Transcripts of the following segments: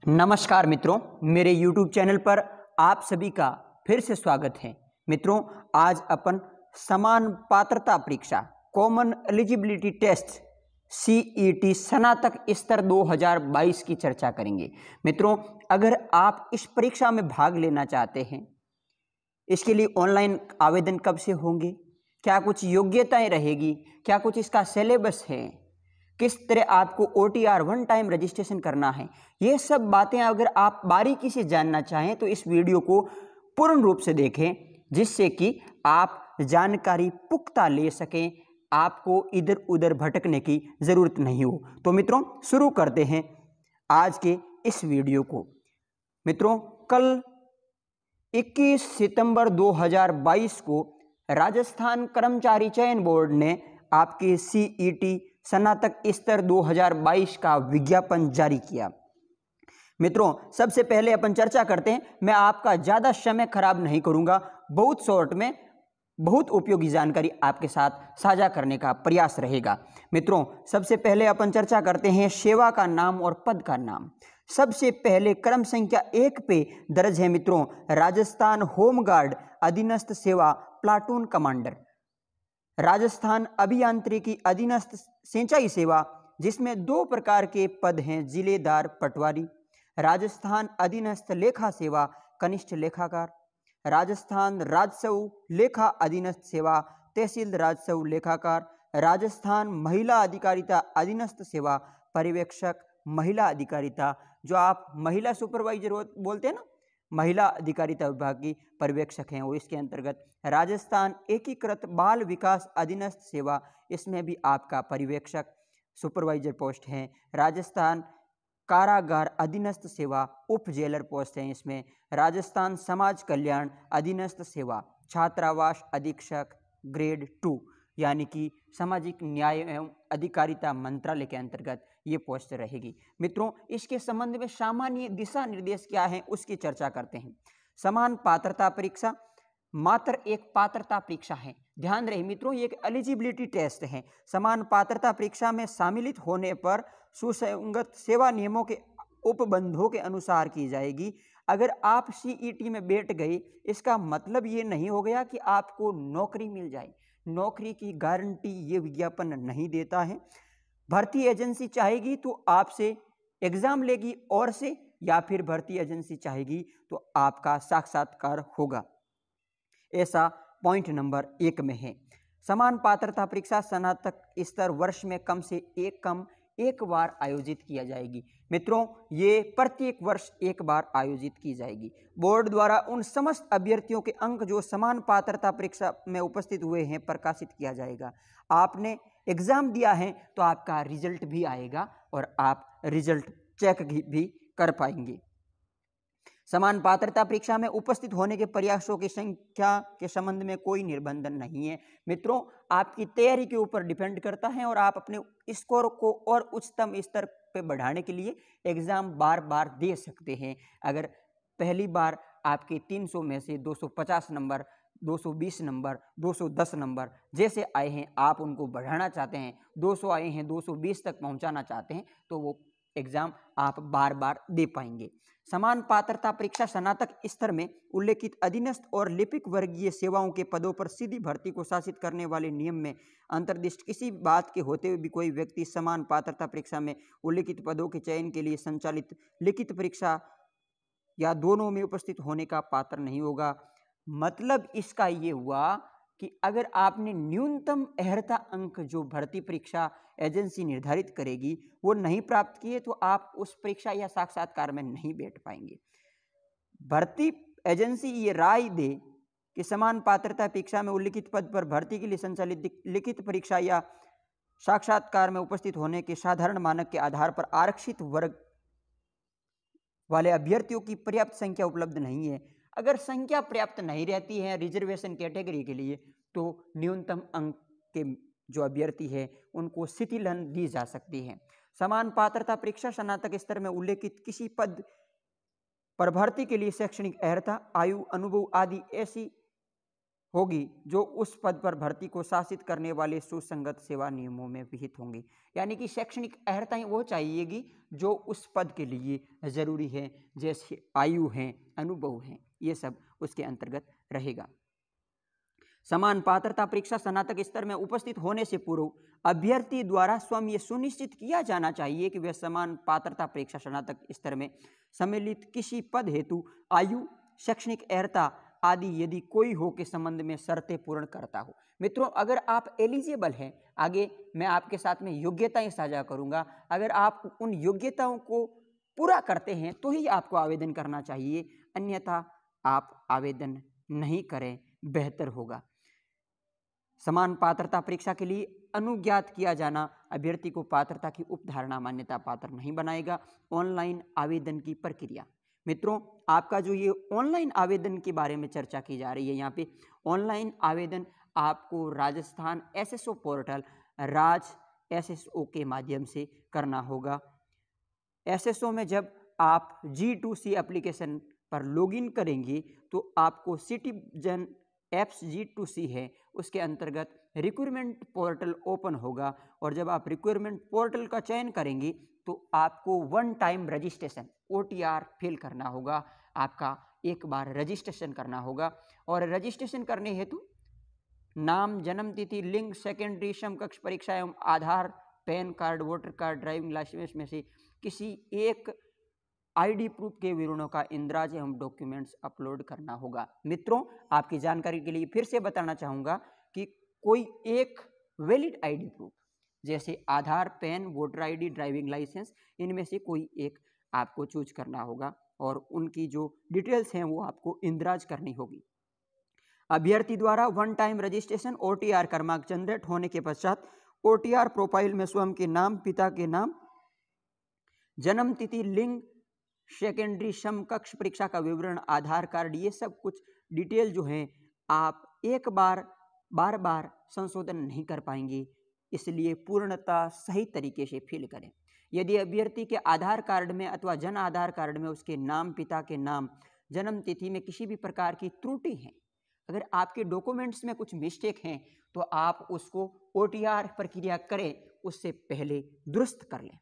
नमस्कार मित्रों, मेरे YouTube चैनल पर आप सभी का फिर से स्वागत है। मित्रों, आज अपन समान पात्रता परीक्षा कॉमन एलिजिबिलिटी टेस्ट CET स्नातक स्तर 2022 की चर्चा करेंगे। मित्रों, अगर आप इस परीक्षा में भाग लेना चाहते हैं, इसके लिए ऑनलाइन आवेदन कब से होंगे, क्या कुछ योग्यताएं रहेगी, क्या कुछ इसका सिलेबस है, किस तरह आपको OTR वन टाइम रजिस्ट्रेशन करना है, ये सब बातें अगर आप बारीकी से जानना चाहें तो इस वीडियो को पूर्ण रूप से देखें, जिससे कि आप जानकारी पुख्ता ले सकें, आपको इधर उधर भटकने की ज़रूरत नहीं हो। तो मित्रों, शुरू करते हैं आज के इस वीडियो को। मित्रों, कल 21 सितंबर 2022 को राजस्थान कर्मचारी चयन बोर्ड ने आपके CET स्नातक स्तर 2022 का विज्ञापन जारी किया। मित्रों, सबसे पहले अपन चर्चा करते हैं। मैं आपका ज़्यादा समय खराब नहीं करूंगा, बहुत शॉर्ट में बहुत उपयोगी जानकारी आपके साथ साझा करने का प्रयास रहेगा। मित्रों, सबसे पहले अपन चर्चा करते हैं सेवा का नाम और पद का नाम। सबसे पहले क्रम संख्या 1 पे दर्ज है मित्रों, राजस्थान होमगार्ड अधीनस्थ सेवा प्लाटून कमांडर। राजस्थान अभियांत्रिकी अधीनस्थ सिंचाई सेवा, जिसमें 2 प्रकार के पद हैं, जिलेदार पटवारी। राजस्थान अधीनस्थ लेखा सेवा कनिष्ठ लेखाकार। राजस्थान राजस्व लेखा अधीनस्थ सेवा तहसील राजस्व लेखाकार। राजस्थान महिला अधिकारिता अधीनस्थ सेवा पर्यवेक्षक महिला अधिकारिता, जो आप महिला सुपरवाइजर बोलते हैं ना, महिला अधिकारिता विभाग की पर्यवेक्षक हैं वो इसके अंतर्गत। राजस्थान एकीकृत बाल विकास अधीनस्थ सेवा, इसमें भी आपका पर्यवेक्षक सुपरवाइजर पोस्ट है। राजस्थान कारागार अधीनस्थ सेवा उप जेलर पोस्ट हैं इसमें। राजस्थान समाज कल्याण अधीनस्थ सेवा छात्रावास अधीक्षक ग्रेड 2, यानी कि सामाजिक न्याय एवं अधिकारिता मंत्रालय के अंतर्गत ये पोस्ट रहेगी। मित्रों, इसके संबंध में सामान्य दिशा निर्देश क्या है उसकी चर्चा करते हैं। समान पात्रता परीक्षा मात्र एक पात्रता परीक्षा है, ध्यान रहे मित्रों, ये एक एलिजिबिलिटी टेस्ट है। समान पात्रता परीक्षा में सम्मिलित होने पर सुसंगत सेवा नियमों के उपबंधों के अनुसार की जाएगी। अगर आप CET में बैठ गए, इसका मतलब ये नहीं हो गया कि आपको नौकरी मिल जाए। नौकरी की गारंटी ये विज्ञापन नहीं देता है। भर्ती एजेंसी चाहेगी तो आपसे एग्जाम लेगी और से, या फिर भर्ती एजेंसी चाहेगी तो आपका साक्षात्कार होगा। ऐसा पॉइंट नंबर 1 में है। समान पात्रता परीक्षा स्नातक स्तर वर्ष में कम से एक बार आयोजित किया जाएगी। मित्रों, ये प्रत्येक वर्ष एक बार आयोजित की जाएगी। बोर्ड द्वारा उन समस्त अभ्यर्थियों के अंक जो समान पात्रता परीक्षा में उपस्थित हुए हैं प्रकाशित किया जाएगा। आपने एग्जाम दिया है तो आपका रिजल्ट भी आएगा और आप रिजल्ट चेक भी कर पाएंगे। समान पात्रता परीक्षा में उपस्थित होने के प्रयासों की संख्या के संबंध में कोई निर्बंधन नहीं है। मित्रों, आपकी तैयारी के ऊपर डिपेंड करता है और आप अपने स्कोर को और उच्चतम स्तर पे बढ़ाने के लिए एग्जाम बार बार दे सकते हैं। अगर पहली बार आपके 300 में से 250 नंबर, 220 नंबर, 210 नंबर जैसे आए हैं, आप उनको बढ़ाना चाहते हैं, 200 आए हैं, 220 तक पहुंचाना चाहते हैं, तो वो एग्जाम आप बार बार दे पाएंगे। समान पात्रता परीक्षा स्नातक स्तर में उल्लेखित अधीनस्थ और लिपिक वर्गीय सेवाओं के पदों पर सीधी भर्ती को शासित करने वाले नियम में अंतर्दिष्ट किसी बात के होते हुए भी कोई व्यक्ति समान पात्रता परीक्षा में उल्लेखित पदों के चयन के लिए संचालित लिखित परीक्षा या दोनों में उपस्थित होने का पात्र नहीं होगा। मतलब इसका ये हुआ कि अगर आपने न्यूनतम अर्हता अंक जो भर्ती परीक्षा एजेंसी निर्धारित करेगी वो नहीं प्राप्त किए तो आप उस परीक्षा या साक्षात्कार में नहीं बैठ पाएंगे। भर्ती एजेंसी ये राय दे कि समान पात्रता परीक्षा में उल्लिखित पद पर भर्ती के लिए संचालित लिखित परीक्षा या साक्षात्कार में उपस्थित होने के साधारण मानक के आधार पर आरक्षित वर्ग वाले अभ्यर्थियों की पर्याप्त संख्या उपलब्ध नहीं है। अगर संख्या पर्याप्त नहीं रहती है रिजर्वेशन कैटेगरी के लिए, तो न्यूनतम अंक के जो अभ्यर्थी है उनको शिथिलन दी जा सकती है। समान पात्रता परीक्षा स्नातक स्तर में उल्लेखित किसी पद पर भर्ती के लिए शैक्षणिक अर्हता, आयु, अनुभव आदि ऐसी होगी जो उस पद पर भर्ती को शासित करने वाले सुसंगत सेवा नियमों में विहित होंगी। यानी कि शैक्षणिक अर्हताएं वो चाहिएगी जो उस पद के लिए जरूरी है, जैसे आयु है, अनुभव है, ये सब उसके अंतर्गत रहेगा। समान पात्रता परीक्षा स्नातक स्तर में उपस्थित होने से पूर्व अभ्यर्थी द्वारा स्वयं ये सुनिश्चित किया जाना चाहिए कि वह समान पात्रता परीक्षा स्नातक स्तर में सम्मिलित किसी पद हेतु आयु, शैक्षणिक अर्हता आदि यदि कोई हो के संबंध में शर्तें पूर्ण करता हो। मित्रों, अगर आप एलिजिबल हैं, आगे मैं आपके साथ में योग्यताएं साझा करूंगा, अगर आप उन योग्यताओं को पूरा करते हैं तो ही आपको आवेदन करना चाहिए, अन्यथा आप आवेदन नहीं करें, बेहतर होगा। समान पात्रता परीक्षा के लिए अनुज्ञात किया जाना अभ्यर्थी को पात्रता की उपधारणा मान्यता पात्र नहीं बनाएगा। ऑनलाइन आवेदन की प्रक्रिया, मित्रों आपका जो ये ऑनलाइन आवेदन के बारे में चर्चा की जा रही है, यहाँ पे ऑनलाइन आवेदन आपको राजस्थान एसएसओ पोर्टल राज एसएसओ के माध्यम से करना होगा। एसएसओ में जब आप G2C एप्लीकेशन पर लॉगिन करेंगे तो आपको सिटीजन एप्स G2C है उसके अंतर्गत रिक्रूटमेंट पोर्टल ओपन होगा, और जब आप रिक्रूटमेंट पोर्टल का चयन करेंगे तो आपको one time registration OTR fill करना होगा। आपका एक बार रजिस्ट्रेशन करना होगा, और रजिस्ट्रेशन करने हेतु नाम, जन्म तिथि, लिंग, सेकेंडरी समकक्ष परीक्षा एवं Aadhaar, pan card, voter card, driving licence में से किसी एक आईडी प्रूफ के विवरणों का इंद्राज एवं डॉक्यूमेंट्स अपलोड करना होगा। मित्रों आपकी जानकारी के लिए फिर से बताना चाहूँगा कि कोई एक वैलिड आईडी प्रूफ जैसे Aadhaar, pan, voter ID, driving licence, इनमें से कोई एक आपको चूज करना होगा और उनकी जो डिटेल्स हैं वो आपको इंद्राज करनी होगी। अभ्यर्थी द्वारा वन टाइम रजिस्ट्रेशन OTR क्रमांक जनरेट होने के पश्चात OTR प्रोफाइल में स्वयं के नाम, पिता के नाम, जन्म तिथि, लिंग, सेकेंडरी समकक्ष परीक्षा का विवरण, आधार कार्ड, ये सब कुछ डिटेल जो हैं आप एक बार बार बार संशोधन नहीं कर पाएंगे, इसलिए पूर्णतः सही तरीके से फिल करें। यदि अभ्यर्थी के आधार कार्ड में अथवा जन आधार कार्ड में उसके नाम, पिता के नाम, जन्म तिथि में किसी भी प्रकार की त्रुटि है, अगर आपके डॉक्यूमेंट्स में कुछ मिस्टेक हैं तो आप उसको OTR प्रक्रिया करें उससे पहले दुरुस्त कर लें।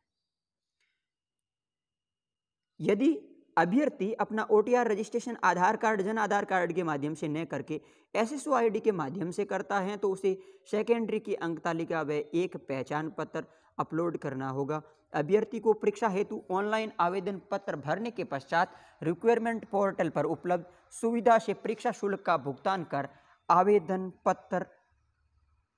यदि अभ्यर्थी अपना OTR रजिस्ट्रेशन आधार कार्ड, जन आधार कार्ड के माध्यम से न करके SSO ID के माध्यम से करता है तो उसे सेकेंडरी की अंक तालिका व एक पहचान पत्र अपलोड करना होगा। अभ्यर्थी को परीक्षा हेतु ऑनलाइन आवेदन पत्र भरने के पश्चात रिक्वायरमेंट पोर्टल पर उपलब्ध सुविधा से परीक्षा शुल्क का भुगतान कर आवेदन पत्र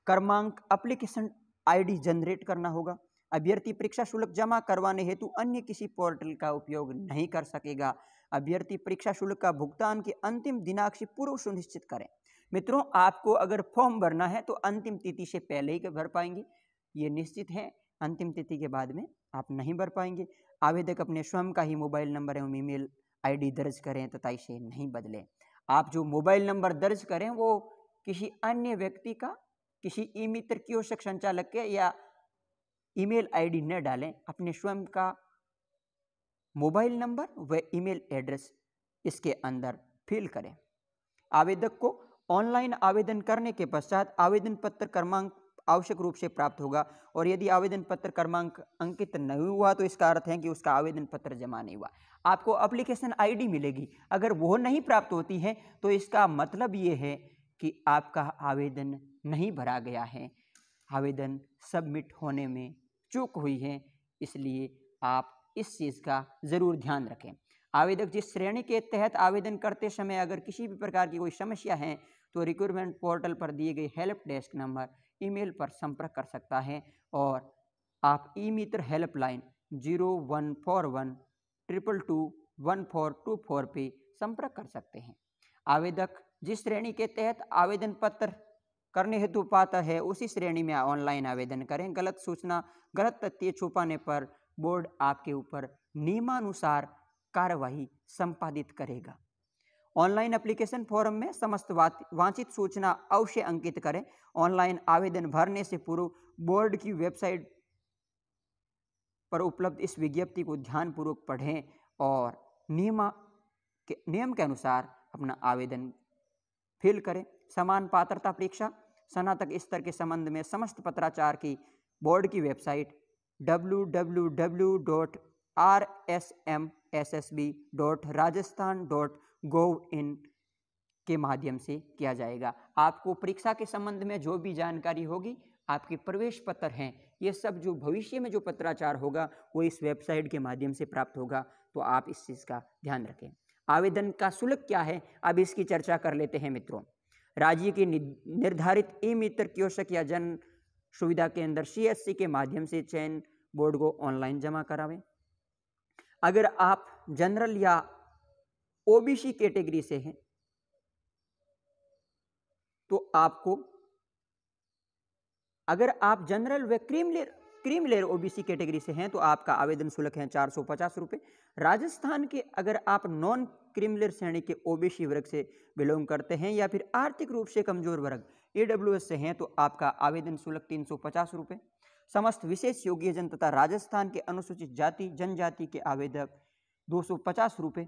क्रमांक एप्लीकेशन ID जनरेट करना होगा। अभ्यर्थी परीक्षा शुल्क जमा करवाने हेतु अन्य किसी पोर्टल का उपयोग नहीं कर सकेगा। अभ्यर्थी परीक्षा शुल्क का भुगतान की अंतिम दिनांक से पूर्व सुनिश्चित करें। मित्रों आपको अगर फॉर्म भरना है तो अंतिम तिथि से पहले ही भर पाएंगे, ये निश्चित है। अंतिम तिथि के बाद में आप नहीं भर पाएंगे। आवेदक अपने स्वयं का ही मोबाइल नंबर एवं ईमेल ID दर्ज करें तथा इसे नहीं बदलें। आप जो मोबाइल नंबर दर्ज करें वो किसी अन्य व्यक्ति का, किसी ई-मित्र कियोस्क संचालक के या ईमेल ID न डालें। अपने स्वयं का मोबाइल नंबर व ईमेल एड्रेस इसके अंदर फिल करें। आवेदक को ऑनलाइन आवेदन करने के पश्चात आवेदन पत्र क्रमांक आवश्यक रूप से प्राप्त होगा, और यदि आवेदन पत्र क्रमांक अंकित नहीं हुआ तो इसका अर्थ है कि उसका आवेदन पत्र जमा नहीं हुआ। आपको एप्लीकेशन ID मिलेगी, अगर वो नहीं प्राप्त होती है तो इसका मतलब ये है कि आपका आवेदन नहीं भरा गया है, आवेदन सबमिट होने में चूक हुई है, इसलिए आप इस चीज़ का ज़रूर ध्यान रखें। आवेदक जिस श्रेणी के तहत आवेदन करते समय अगर किसी भी प्रकार की कोई समस्या है तो रिक्रूटमेंट पोर्टल पर दिए गए हेल्प डेस्क नंबर, ईमेल पर संपर्क कर सकता है, और आप ई-मित्र हेल्पलाइन 0141 222 1424 पे संपर्क कर सकते हैं। आवेदक जिस श्रेणी के तहत आवेदन पत्र करने हेतु पात्र है उसी श्रेणी में ऑनलाइन आवेदन करें। गलत सूचना, गलत तथ्य छुपाने पर बोर्ड आपके ऊपर नियमानुसार कार्यवाही संपादित करेगा। ऑनलाइन एप्लीकेशन फॉर्म में समस्त वांछित सूचना अवश्य अंकित करें। ऑनलाइन आवेदन भरने से पूर्व बोर्ड की वेबसाइट पर उपलब्ध इस विज्ञप्ति को ध्यानपूर्वक पढ़ें और नियम के अनुसार अपना आवेदन फिल करें। समान पात्रता परीक्षा स्नातक स्तर के संबंध में समस्त पत्राचार की बोर्ड की वेबसाइट www.rsmssb.rajasthan.gov.in के माध्यम से किया जाएगा। आपको परीक्षा के संबंध में जो भी जानकारी होगी, आपके प्रवेश पत्र हैं, ये सब जो भविष्य में जो पत्राचार होगा वो इस वेबसाइट के माध्यम से प्राप्त होगा, तो आप इस चीज़ का ध्यान रखें। आवेदन का शुल्क क्या है, अब इसकी चर्चा कर लेते हैं मित्रों। राज्य के निर्धारित ई मित्र कियोस्क या जन सुविधा केंद्र CSC के माध्यम से चयन बोर्ड को ऑनलाइन जमा करावें। अगर आप जनरल या OBC कैटेगरी से हैं तो आपको, अगर आप जनरल व क्रीम लेयर OBC कैटेगरी से हैं तो आपका आवेदन शुल्क है 450 रुपये। राजस्थान के अगर आप नॉन क्रीम लेयर श्रेणी के OBC वर्ग से बिलोंग करते हैं या फिर आर्थिक रूप से कमजोर वर्ग AWS से हैं तो आपका आवेदन शुल्क 350 रुपये। समस्त विशेष योग्य जन तथा राजस्थान के अनुसूचित जाति जनजाति के आवेदक 250 रुपये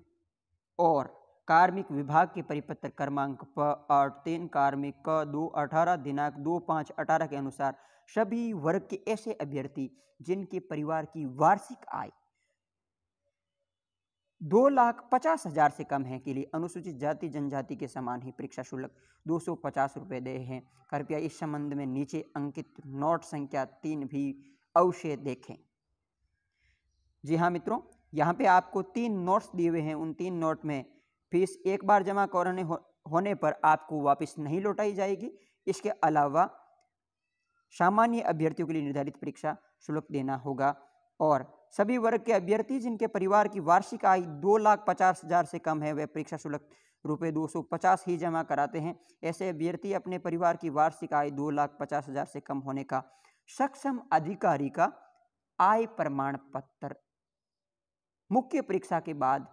और कार्मिक विभाग के परिपत्र क्रमांक P83 कार्मिक K2/18 दिनांक 2/5/18 के अनुसार सभी वर्ग के ऐसे अभ्यर्थी जिनके परिवार की वार्षिक आय 2,50,000 से कम है के लिए अनुसूचित जाति जनजाति के समान ही परीक्षा शुल्क 250 रुपये दे हैं। कृपया इस संबंध में नीचे अंकित नोट संख्या 3 भी अवश्य देखें। जी हाँ मित्रों, यहाँ पे आपको 3 नोट्स दिए हुए हैं। उन 3 नोट में फीस एक बार जमा कराने होने पर आपको वापस नहीं लौटाई जाएगी। इसके अलावा सामान्य अभ्यर्थियों के लिए निर्धारित परीक्षा शुल्क देना होगा और सभी वर्ग के अभ्यर्थी जिनके परिवार की वार्षिक आय 2,50,000 से कम है वे परीक्षा शुल्क रुपये 250 ही जमा कराते हैं। ऐसे अभ्यर्थी अपने परिवार की वार्षिक आय 2,50,000 से कम होने का सक्षम अधिकारी का आय प्रमाण पत्र मुख्य परीक्षा के बाद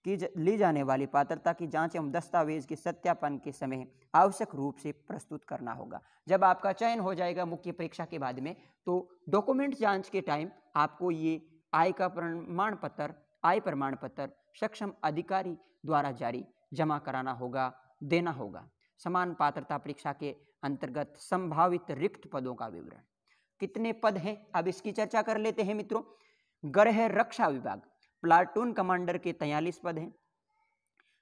ली जाने वाली पात्रता की जांच एवं दस्तावेज के सत्यापन के समय आवश्यक रूप से प्रस्तुत करना होगा। जब आपका चयन हो जाएगा मुख्य परीक्षा के बाद में, तो डॉक्यूमेंट जांच के टाइम आपको ये आय प्रमाण पत्र सक्षम अधिकारी द्वारा जारी जमा कराना होगा, देना होगा। समान पात्रता परीक्षा के अंतर्गत संभावित रिक्त पदों का विवरण। कितने पद हैं, अब इसकी चर्चा कर लेते हैं मित्रों। गृह रक्षा विभाग प्लाटून कमांडर के 43 पद हैं।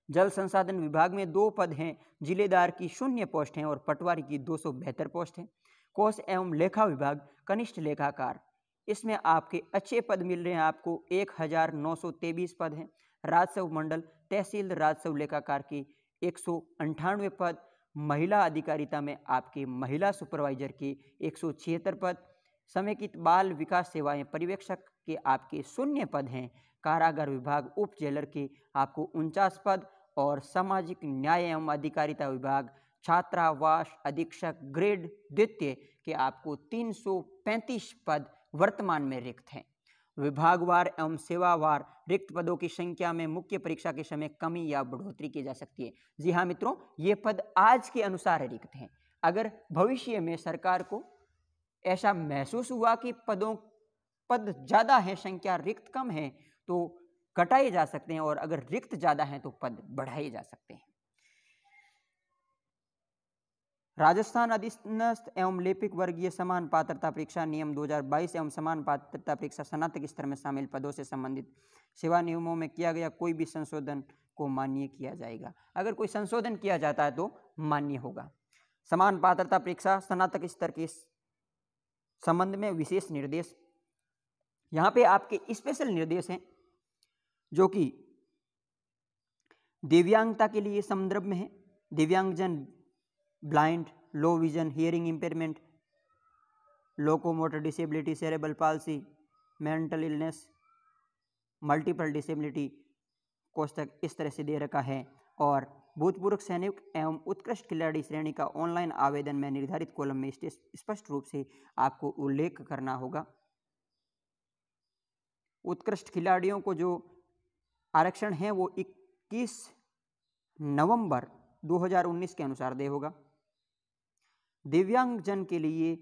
जल संसाधन विभाग में 2 पद हैं। जिलेदार की 0 पोस्ट हैं और पटवारी की 272 पोस्ट हैं। कोष एवं लेखा विभाग कनिष्ठ लेखाकार, इसमें आपके अच्छे पद मिल रहे हैं। आपको 1,923 पद हैं। राजस्व मंडल तहसील राजस्व लेखाकार की 198 पद। महिला अधिकारिता में आपके महिला सुपरवाइजर के 176 पद। समेकित बाल विकास सेवाएं पर्यवेक्षक के आपके 0 पद हैं। कारागार विभाग उप जेलर के आपको 49 पद और सामाजिक न्याय एवं अधिकारिता विभाग छात्रावास अधीक्षक ग्रेड द्वितीय के आपको 335 पद वर्तमान में रिक्त हैं। विभागवार एवं सेवावार रिक्त पदों की संख्या में मुख्य परीक्षा के समय कमी या बढ़ोतरी की जा सकती है। जी हाँ मित्रों, ये पद आज के अनुसार रिक्त हैं। अगर भविष्य में सरकार को ऐसा महसूस हुआ कि पद ज़्यादा है, संख्या रिक्त कम है, तो घटाए जा सकते हैं और अगर रिक्त ज़्यादा हैं तो पद बढ़ाए जा सकते हैं। राजस्थान अधीनस्थ एवं लिपिक वर्गीय समान पात्रता परीक्षा नियम 2022 एवं समान पात्रता परीक्षा स्नातक स्तर में शामिल पदों से संबंधित सेवा नियमों में किया गया कोई भी संशोधन को मान्य किया जाएगा। अगर कोई संशोधन किया जाता है तो मान्य होगा। समान पात्रता परीक्षा स्नातक स्तर के संबंध में विशेष निर्देश, यहाँ पे आपके स्पेशल निर्देश हैं जो कि दिव्यांगता के लिए संदर्भ में है। दिव्यांगजन blind, low vision, hearing impairment, locomotor disability, cerebral palsy, mental illness, multiple disability कोष्ठक इस तरह से दे रखा है। और भूतपूर्व सैनिक एवं उत्कृष्ट खिलाड़ी श्रेणी का ऑनलाइन आवेदन में निर्धारित कॉलम में स्पष्ट रूप से आपको उल्लेख करना होगा। उत्कृष्ट खिलाड़ियों को जो आरक्षण है वो 21 नवंबर 2019 के अनुसार दे होगा। दिव्यांगजन के लिए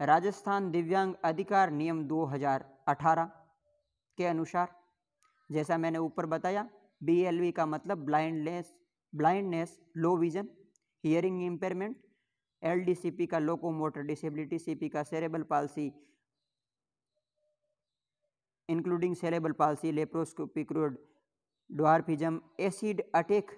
राजस्थान दिव्यांग अधिकार नियम 2018 के अनुसार, जैसा मैंने ऊपर बताया, BLV का मतलब blindness, low vision, hearing impairment, LDCP का लोकोमोटर डिसेबिलिटी, CP का cerebral palsy including cerebral palsy, laparoscopic road, dwarfism, acid attack,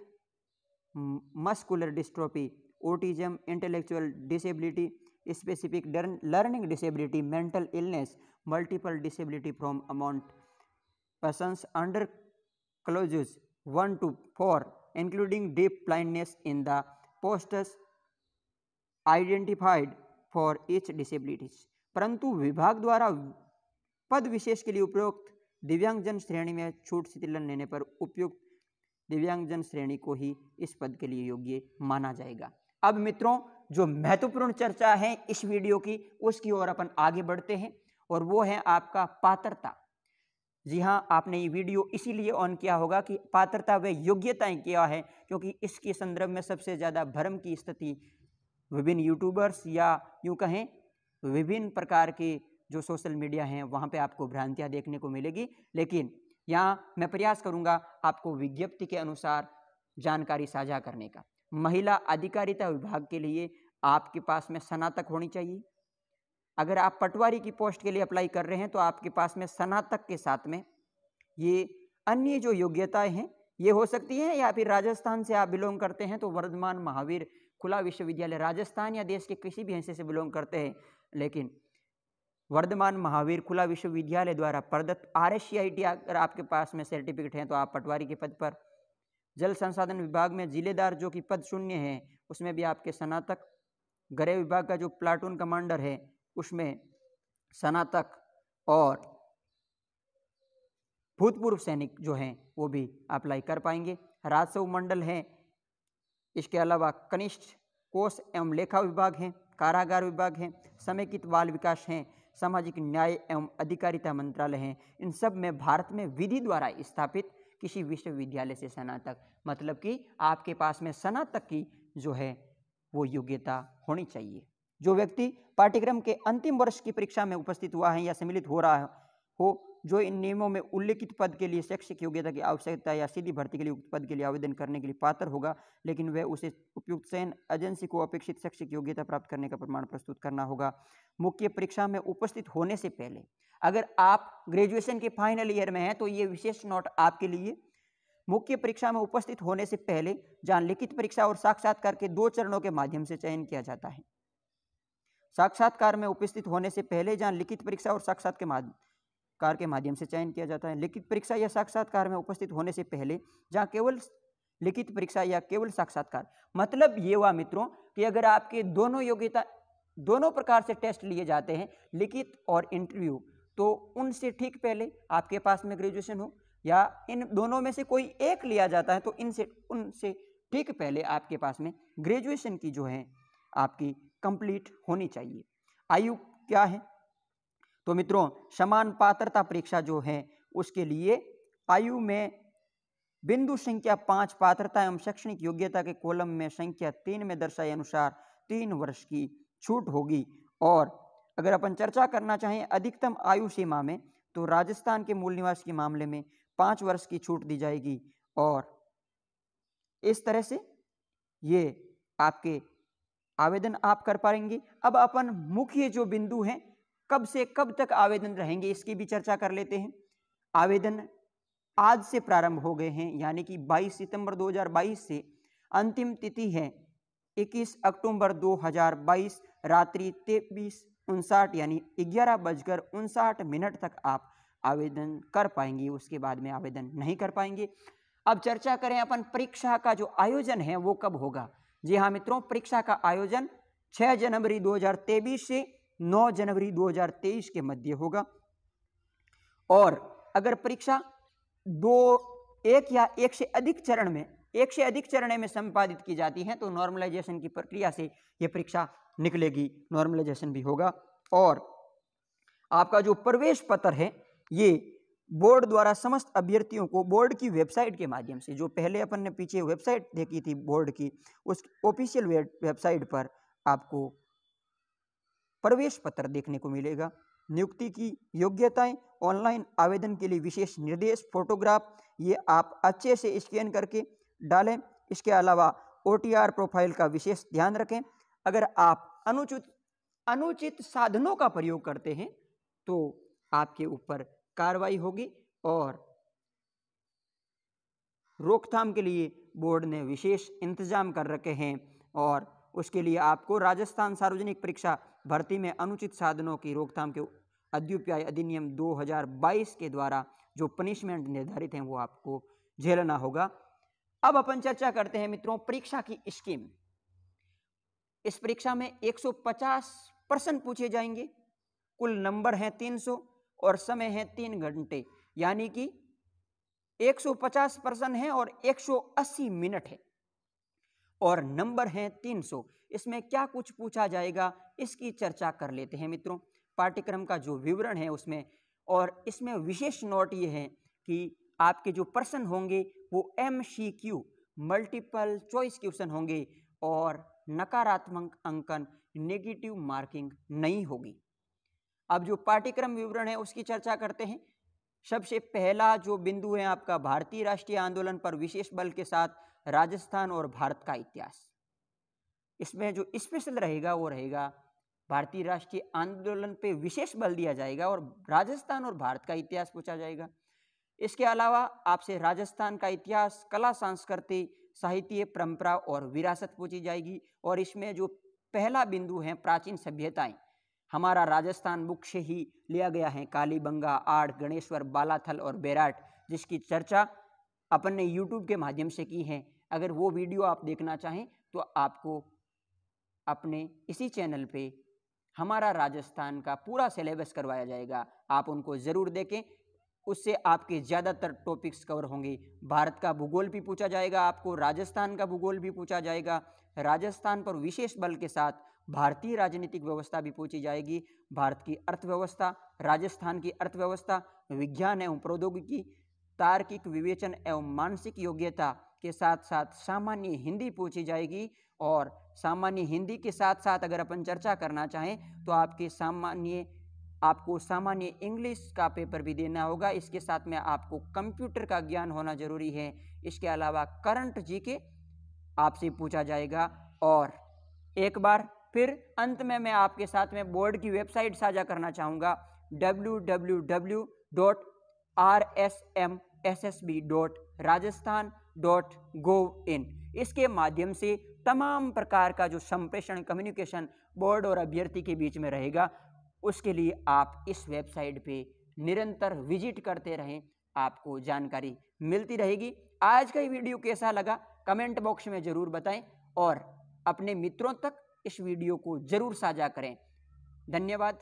muscular dystrophy, autism, intellectual disability, specific learning disability, mental illness, multiple disability from amount persons under clauses 1 to 4 including deep blindness in the posters identified for each disabilities। परंतु विभाग द्वारा पद विशेष के लिए उपयुक्त दिव्यांगजन श्रेणी में छूट शिथिलन लेने पर उपयुक्त दिव्यांगजन श्रेणी को ही इस पद के लिए योग्य माना जाएगा। अब मित्रों, जो महत्वपूर्ण चर्चा है इस वीडियो की उसकी ओर अपन आगे बढ़ते हैं और वो है आपका पात्रता। जी हाँ, आपने ये वीडियो इसीलिए ऑन किया होगा कि पात्रता व योग्यताएं क्या है, क्योंकि इसके संदर्भ में सबसे ज़्यादा भ्रम की स्थिति विभिन्न यूट्यूबर्स या यूँ कहें विभिन्न प्रकार के जो सोशल मीडिया हैं वहाँ पे आपको भ्रांतियाँ देखने को मिलेगी। लेकिन यहाँ मैं प्रयास करूँगा आपको विज्ञप्ति के अनुसार जानकारी साझा करने का। महिला अधिकारिता विभाग के लिए आपके पास में स्नातक होनी चाहिए। अगर आप पटवारी की पोस्ट के लिए अप्लाई कर रहे हैं तो आपके पास में स्नातक के साथ में ये अन्य जो योग्यताएं हैं ये हो सकती हैं, या फिर राजस्थान से आप बिलोंग करते हैं तो वर्धमान महावीर खुला विश्वविद्यालय राजस्थान या देश के किसी भी हिस्से से बिलोंग करते हैं, लेकिन वर्धमान महावीर खुला विश्वविद्यालय द्वारा प्रदत्त RSCIT अगर आपके पास में सर्टिफिकेट है तो आप पटवारी के पद पर। जल संसाधन विभाग में जिलेदार जो कि पद शून्य है उसमें भी आपके स्नातक। गृह विभाग का जो प्लाटून कमांडर है उसमें स्नातक, और भूतपूर्व सैनिक जो हैं वो भी अप्लाई कर पाएंगे। राजस्व मंडल है, इसके अलावा कनिष्ठ कोष एवं लेखा विभाग हैं, कारागार विभाग हैं, समेकित बाल विकास हैं, सामाजिक न्याय एवं अधिकारिता मंत्रालय हैं। इन सब में भारत में विधि द्वारा स्थापित किसी विश्वविद्यालय से स्नातक, मतलब कि आपके पास में स्नातक की जो है वो योग्यता होनी चाहिए। जो व्यक्ति पाठ्यक्रम के अंतिम वर्ष की परीक्षा में उपस्थित हुआ है या सम्मिलित हो रहा हो, जो इन नियमों में उल्लिखित पद के लिए शैक्षिक योग्यता की आवश्यकता या सीधी भर्ती के लिए उक्त पद के लिए आवेदन करने के लिए पात्र होगा, लेकिन वह उसे उपयुक्त चयन एजेंसी को अपेक्षित शैक्षिक योग्यता प्राप्त करने का प्रमाण प्रस्तुत करना होगा। मुख्य परीक्षा में उपस्थित होने से पहले, अगर आप ग्रेजुएशन के फाइनल ईयर में हैं तो ये विशेष नोट आपके लिए, मुख्य परीक्षा में उपस्थित होने से पहले जहां लिखित परीक्षा और साक्षात्कार के 2 चरणों के माध्यम से चयन किया जाता है। साक्षात्कार में उपस्थित होने से पहले जहां लिखित परीक्षा और साक्षात्कार के माध्यम से चयन किया जाता है। लिखित परीक्षा या साक्षात्कार में उपस्थित होने से पहले जहां केवल लिखित परीक्षा या केवल साक्षात्कार, मतलब ये हुआ मित्रों कि अगर आपके दोनों योग्यता दोनों प्रकार से टेस्ट लिए जाते हैं, लिखित और इंटरव्यू, तो उनसे ठीक पहले आपके पास में ग्रेजुएशन हो, या इन दोनों में से कोई एक लिया जाता है तो उनसे ठीक पहले आपके पास में ग्रेजुएशन की जो है आपकी कंप्लीट होनी चाहिए। आयु क्या है? तो मित्रों, समान पात्रता परीक्षा जो है उसके लिए आयु में बिंदु संख्या 5 पात्रता एवं शैक्षणिक योग्यता के कॉलम में संख्या 3 में दर्शाए अनुसार 3 वर्ष की छूट होगी। और अगर अपन चर्चा करना चाहें अधिकतम आयु सीमा में, तो राजस्थान के मूल निवास के मामले में 5 वर्ष की छूट दी जाएगी। और इस तरह से ये आपके आवेदन आप कर पाएंगे। अब अपन मुख्य जो बिंदु हैं, कब से कब तक आवेदन रहेंगे इसकी भी चर्चा कर लेते हैं। आवेदन आज से प्रारंभ हो गए हैं, यानी कि 22 सितंबर 2022 से अंतिम तिथि है 21 अक्टूबर 2022 रात्रि 23:59 यानी 11:59 तक आप आवेदन कर पाएंगे। उसके बाद में आवेदन नहीं कर पाएंगे। अब चर्चा करें अपन परीक्षा का जो आयोजन है वो कब होगा। जी हाँ मित्रों, परीक्षा का आयोजन 6 जनवरी 2023 से 9 जनवरी 2023 के मध्य होगा। और अगर परीक्षा एक से अधिक चरण में संपादित की जाती है तो नॉर्मलाइजेशन की प्रक्रिया से यह परीक्षा निकलेगी, नॉर्मलाइजेशन भी होगा। और आपका जो प्रवेश पत्र है ये बोर्ड द्वारा समस्त अभ्यर्थियों को बोर्ड की वेबसाइट के माध्यम से, जो पहले अपन ने पीछे वेबसाइट देखी थी बोर्ड की, उस ऑफिशियल वेबसाइट पर आपको प्रवेश पत्र देखने को मिलेगा। नियुक्ति की योग्यताएं, ऑनलाइन आवेदन के लिए विशेष निर्देश, फोटोग्राफ, ये आप अच्छे से स्कैन करके डालें। इसके अलावा आप OTR प्रोफाइल का विशेष ध्यान रखें। अगर आप अनुचित साधनों का प्रयोग करते हैं तो आपके ऊपर कार्रवाई होगी और रोकथाम के लिए बोर्ड ने विशेष इंतजाम कर रखे हैं और उसके लिए आपको राजस्थान सार्वजनिक परीक्षा भर्ती में अनुचित साधनों की रोकथाम के अद्युपाय अधिनियम 2022 के द्वारा जो पनिशमेंट निर्धारित हैं वो आपको झेलना होगा। अब अपन चर्चा करते हैं मित्रों परीक्षा की स्कीम। इस परीक्षा में 150 प्रश्न पूछे जाएंगे, कुल नंबर हैं 300 और समय है 3 घंटे, यानी कि 150 प्रश्न हैं और 180 मिनट है और नंबर हैं 300। इसमें क्या कुछ पूछा जाएगा इसकी चर्चा कर लेते हैं मित्रों। पाठ्यक्रम का जो विवरण है उसमें, और इसमें विशेष नोट ये है कि आपके जो प्रश्न होंगे वो MCQ मल्टीपल चॉइस क्वेश्चन होंगे और नकारात्मक अंकन नेगेटिव मार्किंग नहीं होगी। अब जो पाठ्यक्रम विवरण है उसकी चर्चा करते हैं। सबसे पहला जो बिंदु है आपका भारतीय राष्ट्रीय आंदोलन पर विशेष बल के साथ राजस्थान और भारत का इतिहास। इसमें जो स्पेशल रहेगा वो रहेगा भारतीय राष्ट्रीय आंदोलन पे विशेष बल दिया जाएगा और राजस्थान और भारत का इतिहास पूछा जाएगा। इसके अलावा आपसे राजस्थान का इतिहास, कला, संस्कृति, साहित्य, परंपरा और विरासत पूछी जाएगी। और इसमें जो पहला बिंदु है प्राचीन सभ्यताएं, हमारा राजस्थान बुक से ही लिया गया है, कालीबंगा, आड़, गणेश्वर, बालाथल और बेराट, जिसकी चर्चा अपन ने YouTube के माध्यम से की है। अगर वो वीडियो आप देखना चाहें तो आपको अपने इसी चैनल पे हमारा राजस्थान का पूरा सिलेबस करवाया जाएगा, आप उनको ज़रूर देखें, उससे आपके ज़्यादातर टॉपिक्स कवर होंगे। भारत का भूगोल भी पूछा जाएगा आपको, राजस्थान का भूगोल भी पूछा जाएगा, राजस्थान पर विशेष बल के साथ भारतीय राजनीतिक व्यवस्था भी पूछी जाएगी, भारत की अर्थव्यवस्था, राजस्थान की अर्थव्यवस्था, विज्ञान एवं प्रौद्योगिकी, तार्किक विवेचन एवं मानसिक योग्यता के साथ साथ सामान्य हिंदी पूछी जाएगी। और सामान्य हिंदी के साथ साथ अगर अपन चर्चा करना चाहें तो आपको सामान्य इंग्लिश का पेपर भी देना होगा। इसके साथ में आपको कंप्यूटर का ज्ञान होना जरूरी है। इसके अलावा करंट जीके आपसे पूछा जाएगा। और एक बार फिर अंत में मैं आपके साथ में बोर्ड की वेबसाइट साझा करना चाहूँगा, www.rsmssb.rajasthan.gov.in। इसके माध्यम से तमाम प्रकार का जो संप्रेषण, कम्युनिकेशन बोर्ड और अभ्यर्थी के बीच में रहेगा, उसके लिए आप इस वेबसाइट पे निरंतर विजिट करते रहें, आपको जानकारी मिलती रहेगी। आज का ये वीडियो कैसा लगा कमेंट बॉक्स में ज़रूर बताएं और अपने मित्रों तक इस वीडियो को ज़रूर साझा करें। धन्यवाद।